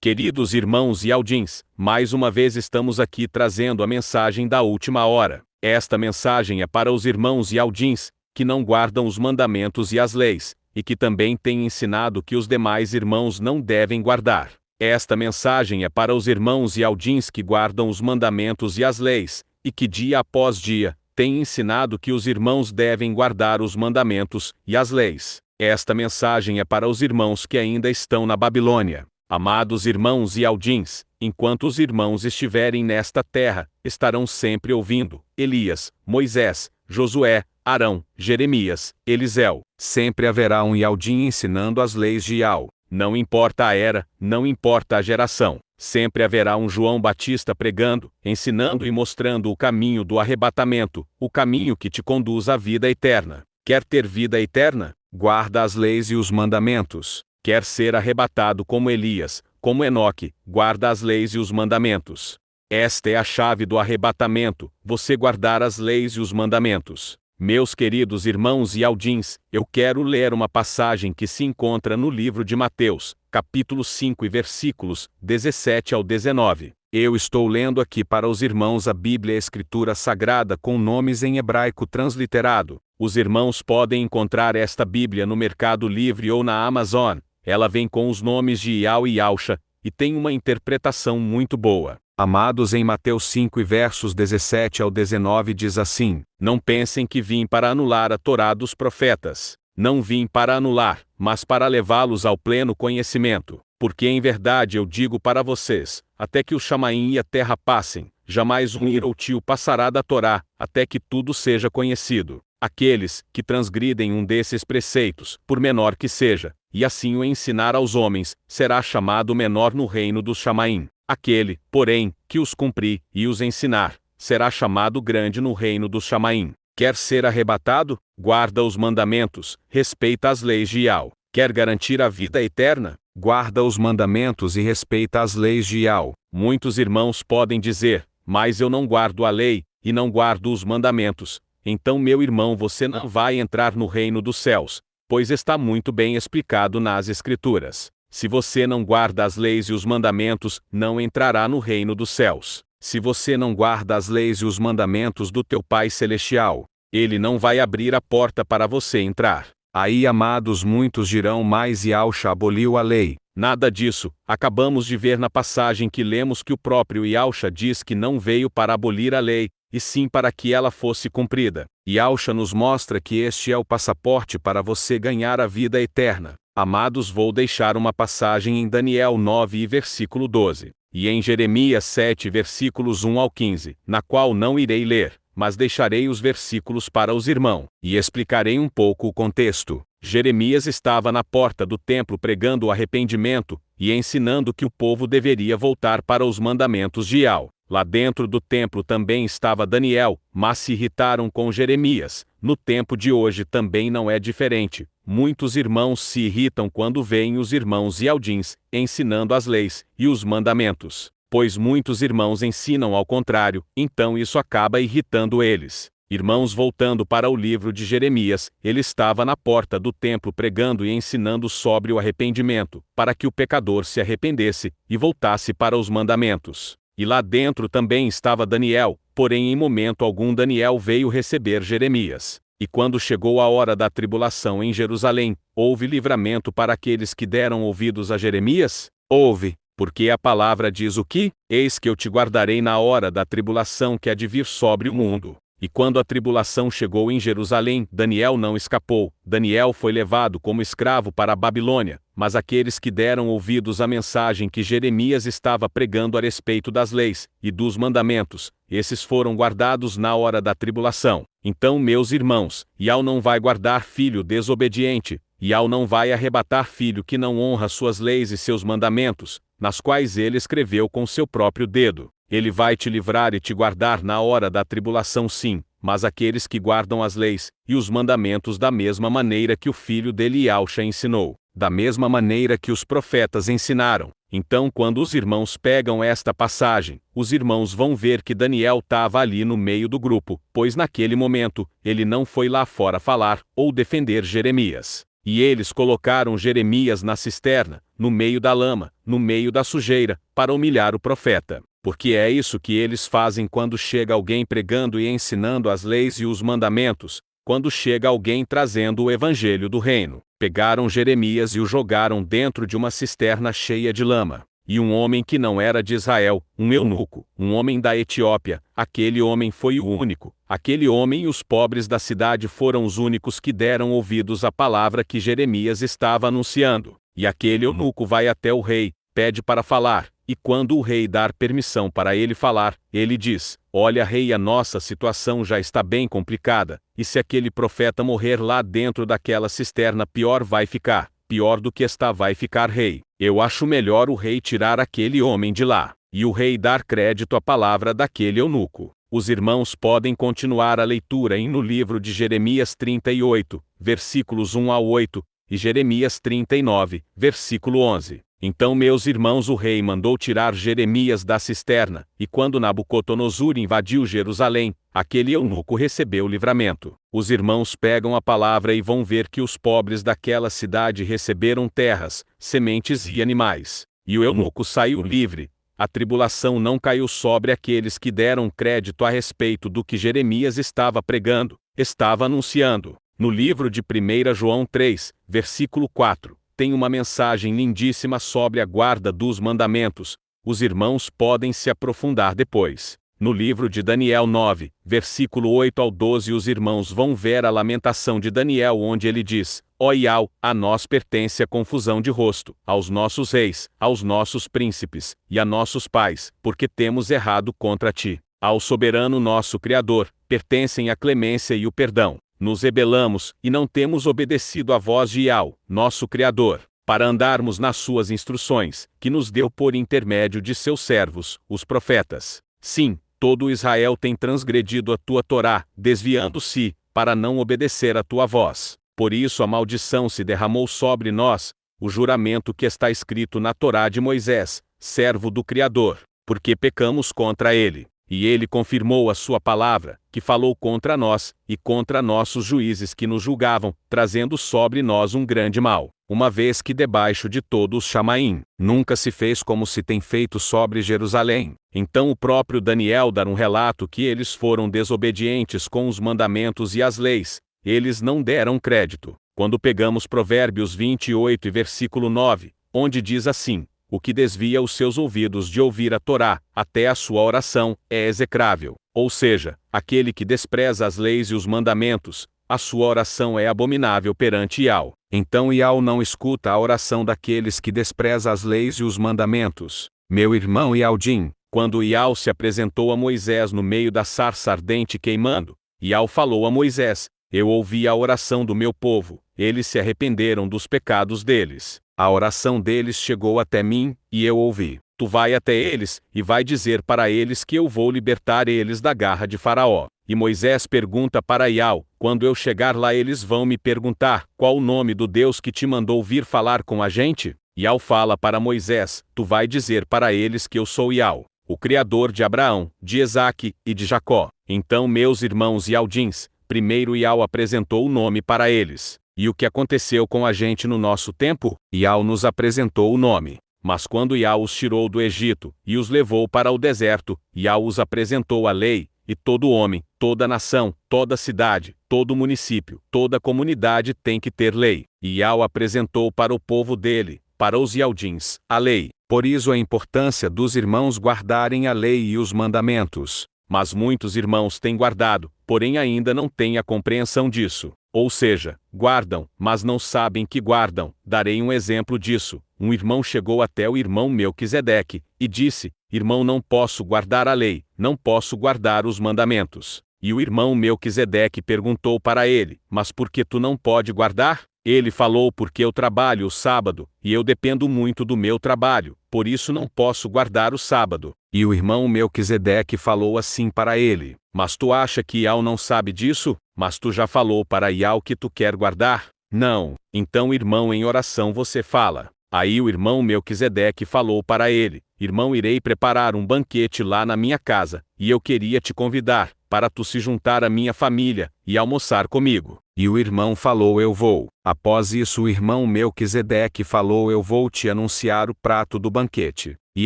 Queridos irmãos e Aldins, mais uma vez estamos aqui trazendo a mensagem da última hora. Esta mensagem é para os irmãos e Aldins, que não guardam os mandamentos e as leis, e que também têm ensinado que os demais irmãos não devem guardar. Esta mensagem é para os irmãos e Aldins que guardam os mandamentos e as leis, e que dia após dia, têm ensinado que os irmãos devem guardar os mandamentos e as leis. Esta mensagem é para os irmãos que ainda estão na Babilônia. Amados irmãos e Aldins, enquanto os irmãos estiverem nesta terra, estarão sempre ouvindo Elias, Moisés, Josué, Arão, Jeremias, Eliseu. Sempre haverá um Aldim ensinando as leis de Yahweh. Não importa a era, não importa a geração. Sempre haverá um João Batista pregando, ensinando e mostrando o caminho do arrebatamento, o caminho que te conduz à vida eterna. Quer ter vida eterna? Guarda as leis e os mandamentos. Quer ser arrebatado como Elias, como Enoque, guarda as leis e os mandamentos. Esta é a chave do arrebatamento, você guardar as leis e os mandamentos. Meus queridos irmãos e Aldins, eu quero ler uma passagem que se encontra no livro de Mateus, capítulo 5 e versículos 17 ao 19. Eu estou lendo aqui para os irmãos a Bíblia, a Escritura Sagrada com nomes em hebraico transliterado. Os irmãos podem encontrar esta Bíblia no Mercado Livre ou na Amazon. Ela vem com os nomes de Yahweh e Yahusha, e tem uma interpretação muito boa. Amados, em Mateus 5 e versos 17 ao 19 diz assim: Não pensem que vim para anular a Torá dos profetas. Não vim para anular, mas para levá-los ao pleno conhecimento. Porque em verdade eu digo para vocês, até que o Chamaim e a terra passem, jamais um ir ou tio passará da Torá, até que tudo seja conhecido. Aqueles que transgridem um desses preceitos, por menor que seja, e assim o ensinar aos homens, será chamado menor no reino dos Chamaim. Aquele, porém, que os cumprir e os ensinar, será chamado grande no reino dos Chamaim. Quer ser arrebatado? Guarda os mandamentos, respeita as leis de Yahweh. Quer garantir a vida eterna? Guarda os mandamentos e respeita as leis de Yahweh. Muitos irmãos podem dizer, mas eu não guardo a lei, e não guardo os mandamentos. Então, meu irmão, você não vai entrar no reino dos céus, pois está muito bem explicado nas Escrituras. Se você não guarda as leis e os mandamentos, não entrará no reino dos céus. Se você não guarda as leis e os mandamentos do teu Pai Celestial, Ele não vai abrir a porta para você entrar. Aí, amados, muitos dirão, mas Yahusha aboliu a lei. Nada disso. Acabamos de ver na passagem que lemos que o próprio Yahusha diz que não veio para abolir a lei, e sim para que ela fosse cumprida. Yahusha nos mostra que este é o passaporte para você ganhar a vida eterna. Amados, vou deixar uma passagem em Daniel 9 e versículo 12, e em Jeremias 7 versículos 1 ao 15, na qual não irei ler, mas deixarei os versículos para os irmãos, e explicarei um pouco o contexto. Jeremias estava na porta do templo pregando o arrependimento, e ensinando que o povo deveria voltar para os mandamentos de Yahweh. Lá dentro do templo também estava Daniel, mas se irritaram com Jeremias. No tempo de hoje também não é diferente. Muitos irmãos se irritam quando veem os irmãos e Aldins ensinando as leis e os mandamentos, pois muitos irmãos ensinam ao contrário, então isso acaba irritando eles. Irmãos, voltando para o livro de Jeremias, ele estava na porta do templo pregando e ensinando sobre o arrependimento, para que o pecador se arrependesse e voltasse para os mandamentos. E lá dentro também estava Daniel, porém em momento algum Daniel veio receber Jeremias. E quando chegou a hora da tribulação em Jerusalém, houve livramento para aqueles que deram ouvidos a Jeremias? Houve, porque a palavra diz o que? Eis que eu te guardarei na hora da tribulação que há de vir sobre o mundo. E quando a tribulação chegou em Jerusalém, Daniel não escapou. Daniel foi levado como escravo para a Babilônia, mas aqueles que deram ouvidos à mensagem que Jeremias estava pregando a respeito das leis e dos mandamentos, esses foram guardados na hora da tribulação. Então, meus irmãos, Yahweh não vai guardar filho desobediente, Yahweh não vai arrebatar filho que não honra suas leis e seus mandamentos, nas quais ele escreveu com seu próprio dedo. Ele vai te livrar e te guardar na hora da tribulação, sim, mas aqueles que guardam as leis e os mandamentos da mesma maneira que o filho dele Yahusha ensinou, da mesma maneira que os profetas ensinaram. Então, quando os irmãos pegam esta passagem, os irmãos vão ver que Daniel estava ali no meio do grupo, pois naquele momento, ele não foi lá fora falar ou defender Jeremias. E eles colocaram Jeremias na cisterna, no meio da lama, no meio da sujeira, para humilhar o profeta. Porque é isso que eles fazem quando chega alguém pregando e ensinando as leis e os mandamentos, quando chega alguém trazendo o evangelho do reino. Pegaram Jeremias e o jogaram dentro de uma cisterna cheia de lama. E um homem que não era de Israel, um eunuco, um homem da Etiópia, aquele homem foi o único. Aquele homem e os pobres da cidade foram os únicos que deram ouvidos à palavra que Jeremias estava anunciando. E aquele eunuco vai até o rei, pede para falar, e quando o rei dar permissão para ele falar, ele diz: Olha, rei, a nossa situação já está bem complicada, e se aquele profeta morrer lá dentro daquela cisterna, pior vai ficar. Pior do que está vai ficar, rei. Eu acho melhor o rei tirar aquele homem de lá. E o rei dar crédito à palavra daquele eunuco. Os irmãos podem continuar a leitura no livro de Jeremias 38, versículos 1 a 8, e Jeremias 39, versículo 11. Então, meus irmãos, o rei mandou tirar Jeremias da cisterna, e quando Nabucodonosor invadiu Jerusalém, aquele eunuco recebeu livramento. Os irmãos pegam a palavra e vão ver que os pobres daquela cidade receberam terras, sementes e animais. E o eunuco saiu livre. A tribulação não caiu sobre aqueles que deram crédito a respeito do que Jeremias estava pregando, estava anunciando. No livro de 1 João 3, versículo 4. Tem uma mensagem lindíssima sobre a guarda dos mandamentos. Os irmãos podem se aprofundar depois. No livro de Daniel 9, versículo 8 ao 12, os irmãos vão ver a lamentação de Daniel, onde ele diz: Ó Iau, a nós pertence a confusão de rosto, aos nossos reis, aos nossos príncipes, e a nossos pais, porque temos errado contra ti. Ao soberano nosso Criador, pertencem a clemência e o perdão. Nos rebelamos, e não temos obedecido à voz de Iau, nosso Criador, para andarmos nas suas instruções, que nos deu por intermédio de seus servos, os profetas. Sim, todo Israel tem transgredido a tua Torá, desviando-se, para não obedecer à tua voz. Por isso a maldição se derramou sobre nós, o juramento que está escrito na Torá de Moisés, servo do Criador, porque pecamos contra ele. E ele confirmou a sua palavra, que falou contra nós, e contra nossos juízes que nos julgavam, trazendo sobre nós um grande mal. Uma vez que debaixo de todos os Chamaim, nunca se fez como se tem feito sobre Jerusalém. Então o próprio Daniel dá um relato que eles foram desobedientes com os mandamentos e as leis. Eles não deram crédito. Quando pegamos Provérbios 28 e versículo 9, onde diz assim: O que desvia os seus ouvidos de ouvir a Torá, até a sua oração, é execrável. Ou seja, aquele que despreza as leis e os mandamentos, a sua oração é abominável perante Iau. Então Iau não escuta a oração daqueles que despreza as leis e os mandamentos. Meu irmão Iaudim, quando Iau se apresentou a Moisés no meio da sarça ardente queimando, Iau falou a Moisés: Eu ouvi a oração do meu povo, eles se arrependeram dos pecados deles. A oração deles chegou até mim, e eu ouvi. Tu vai até eles, e vai dizer para eles que eu vou libertar eles da garra de Faraó. E Moisés pergunta para Iau: Quando eu chegar lá eles vão me perguntar, qual o nome do Deus que te mandou vir falar com a gente? Iau fala para Moisés: Tu vai dizer para eles que eu sou Iau, o Criador de Abraão, de Isaque e de Jacó. Então meus irmãos Ialdins, primeiro Iau apresentou o nome para eles. E o que aconteceu com a gente no nosso tempo? Iau nos apresentou o nome. Mas quando Iau os tirou do Egito, e os levou para o deserto, Iau os apresentou a lei, e todo homem, toda nação, toda cidade, todo município, toda comunidade tem que ter lei. E Iau apresentou para o povo dele, para os Ialdins, a lei. Por isso a importância dos irmãos guardarem a lei e os mandamentos. Mas muitos irmãos têm guardado, porém ainda não têm a compreensão disso. Ou seja, guardam, mas não sabem que guardam. Darei um exemplo disso. Um irmão chegou até o irmão Melquisedeque, e disse: Irmão, não posso guardar a lei, não posso guardar os mandamentos. E o irmão Melquisedeque perguntou para ele: Mas por que tu não pode guardar? Ele falou: Porque eu trabalho o sábado, e eu dependo muito do meu trabalho, por isso não posso guardar o sábado. E o irmão Melquisedeque falou assim para ele: Mas tu acha que Iau não sabe disso? Mas tu já falou para Iau que tu quer guardar? Não. Então, irmão, em oração você fala. Aí o irmão Melquisedeque falou para ele: Irmão, irei preparar um banquete lá na minha casa, e eu queria te convidar, para tu se juntar à minha família, e almoçar comigo. E o irmão falou: eu vou. Após isso o irmão Melquisedeque falou: eu vou te anunciar o prato do banquete. E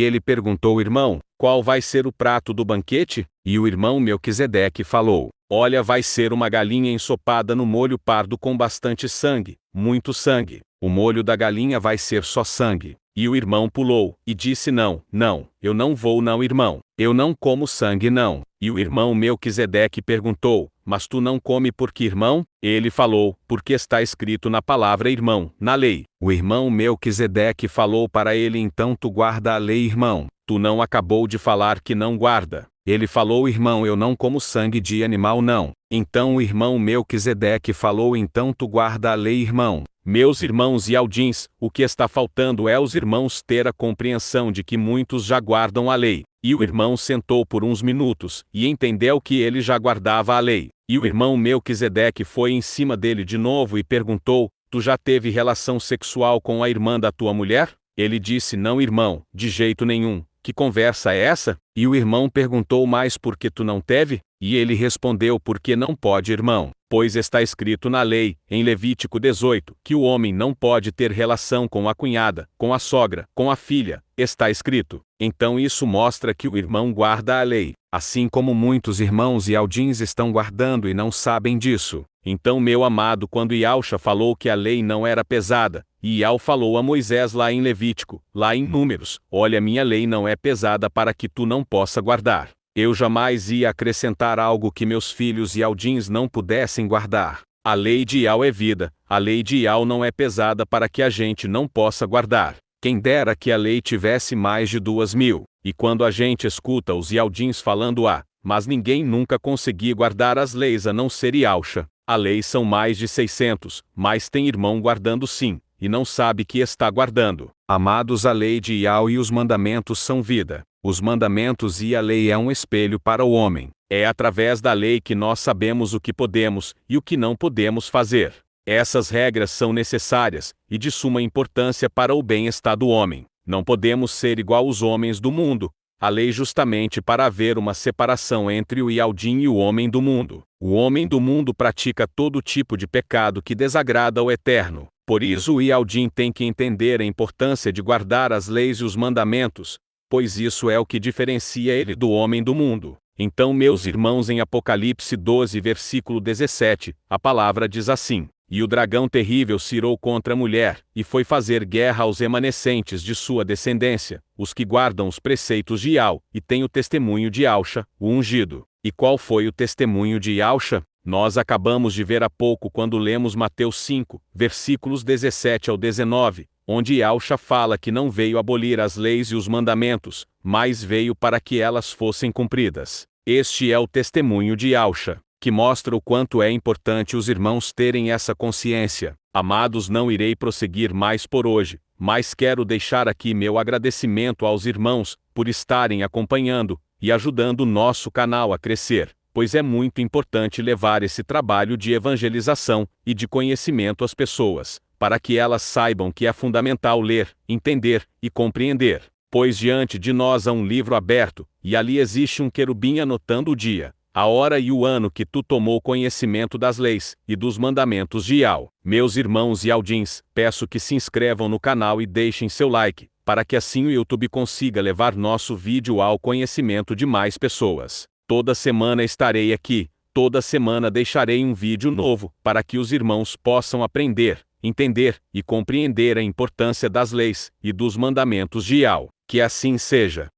ele perguntou: irmão, qual vai ser o prato do banquete? E o irmão Melquisedeque falou: olha, vai ser uma galinha ensopada no molho pardo com bastante sangue, muito sangue. O molho da galinha vai ser só sangue. E o irmão pulou, e disse: não, não, eu não vou não, irmão. Eu não como sangue não. E o irmão Melquisedeque perguntou: mas tu não come por que, irmão? Ele falou: porque está escrito na palavra irmão, na lei. O irmão Melquisedeque falou para ele: então tu guarda a lei, irmão. Tu não acabou de falar que não guarda. Ele falou: irmão, eu não como sangue de animal não. Então o irmão Melquisedeque falou: então tu guarda a lei, irmão. Meus irmãos e Aldins, o que está faltando é os irmãos ter a compreensão de que muitos já guardam a lei. E o irmão sentou por uns minutos, e entendeu que ele já guardava a lei. E o irmão Melquisedeque foi em cima dele de novo e perguntou: tu já teve relação sexual com a irmã da tua mulher? Ele disse: não, irmão, de jeito nenhum. Que conversa é essa? E o irmão perguntou: mas por que tu não teve? E ele respondeu: porque não pode, irmão. Pois está escrito na lei, em Levítico 18, que o homem não pode ter relação com a cunhada, com a sogra, com a filha. Está escrito. Então isso mostra que o irmão guarda a lei, assim como muitos irmãos e Aldins estão guardando e não sabem disso. Então, meu amado, quando Yahshua falou que a lei não era pesada, e Yahweh falou a Moisés lá em Levítico, lá em Números: olha, minha lei não é pesada para que tu não possa guardar. Eu jamais ia acrescentar algo que meus filhos e Aldins não pudessem guardar. A lei de Yahweh é vida, a lei de Yahweh não é pesada para que a gente não possa guardar. Quem dera que a lei tivesse mais de 2.000. E quando a gente escuta os Aldins falando: mas ninguém nunca conseguia guardar as leis a não ser Yahshua. A lei são mais de 600, mas tem irmão guardando sim, e não sabe que está guardando. Amados, a lei de Yahweh e os mandamentos são vida. Os mandamentos e a lei é um espelho para o homem. É através da lei que nós sabemos o que podemos e o que não podemos fazer. Essas regras são necessárias e de suma importância para o bem-estar do homem. Não podemos ser igual aos homens do mundo. A lei justamente para haver uma separação entre o Yaldim e o homem do mundo. O homem do mundo pratica todo tipo de pecado que desagrada ao Eterno. Por isso o Yaldim tem que entender a importância de guardar as leis e os mandamentos, pois isso é o que diferencia ele do homem do mundo. Então, meus irmãos, em Apocalipse 12, versículo 17, a palavra diz assim: e o dragão terrível se irou contra a mulher, e foi fazer guerra aos remanescentes de sua descendência, os que guardam os preceitos de Yahweh, e têm o testemunho de Yahshua, o ungido. E qual foi o testemunho de Yahshua? Nós acabamos de ver há pouco quando lemos Mateus 5, versículos 17 ao 19, onde Yahshua fala que não veio abolir as leis e os mandamentos, mas veio para que elas fossem cumpridas. Este é o testemunho de Yahshua, que mostra o quanto é importante os irmãos terem essa consciência. Amados, não irei prosseguir mais por hoje, mas quero deixar aqui meu agradecimento aos irmãos por estarem acompanhando e ajudando o nosso canal a crescer, pois é muito importante levar esse trabalho de evangelização e de conhecimento às pessoas, para que elas saibam que é fundamental ler, entender e compreender, pois diante de nós há um livro aberto, e ali existe um querubim anotando o dia, a hora e o ano que tu tomou conhecimento das leis e dos mandamentos de Yahweh. Meus irmãos e Aldins, peço que se inscrevam no canal e deixem seu like, para que assim o YouTube consiga levar nosso vídeo ao conhecimento de mais pessoas. Toda semana estarei aqui, toda semana deixarei um vídeo novo, para que os irmãos possam aprender, entender e compreender a importância das leis e dos mandamentos de Yahweh. Que assim seja.